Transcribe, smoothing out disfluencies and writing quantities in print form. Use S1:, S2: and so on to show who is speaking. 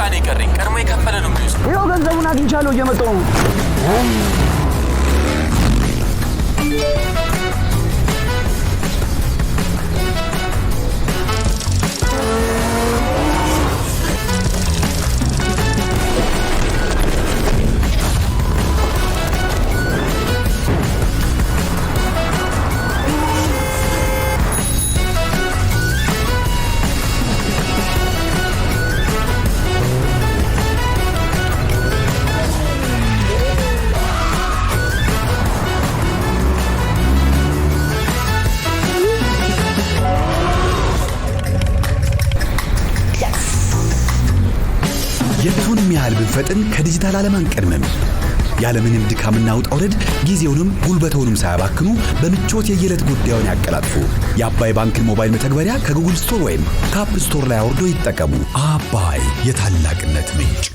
S1: ነው የቀረኝ። ቀድሞ የከፈለ ነው የሚወስድ።
S2: ይኸው ገንዘቡን አግኝቻለሁ፣ እየመጣሁ ነው።
S3: የቱንም ያህል ብንፈጥን ከዲጂታል ዓለም አንቀድምም። ያለምንም ድካምና ውጣ ውረድ ጊዜውንም ጉልበቶንም ሳያባክኑ በምቾት የየዕለት ጉዳዩን ያቀላጥፉ። የአባይ ባንክን ሞባይል መተግበሪያ ከጉግል ስቶር ወይም ከአፕ ስቶር ላይ አውርዶ ይጠቀሙ። አባይ የታላቅነት ምንጭ